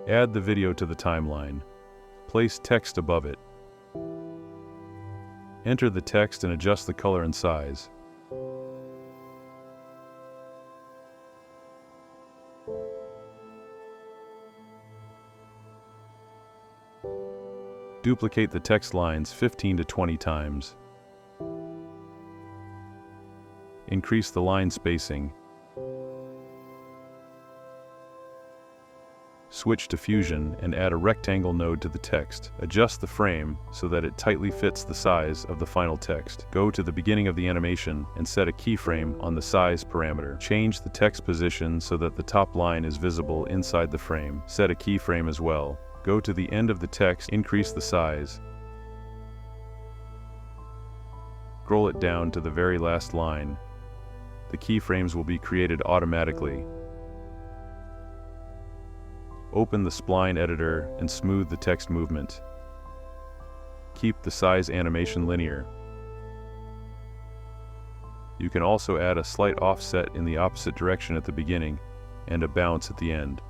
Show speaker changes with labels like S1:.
S1: Add the video to the timeline. Place text above it. Enter the text and adjust the color and size. Duplicate the text lines 15 to 20 times. Increase the line spacing. Switch to Fusion and add a rectangle node to the text. Adjust the frame so that it tightly fits the size of the final text. Go to the beginning of the animation and set a keyframe on the size parameter. Change the text position so that the top line is visible inside the frame. Set a keyframe as well. Go to the end of the text, increase the size. Scroll it down to the very last line. The keyframes will be created automatically. Open the spline editor and smooth the text movement. Keep the size animation linear. You can also add a slight offset in the opposite direction at the beginning and a bounce at the end.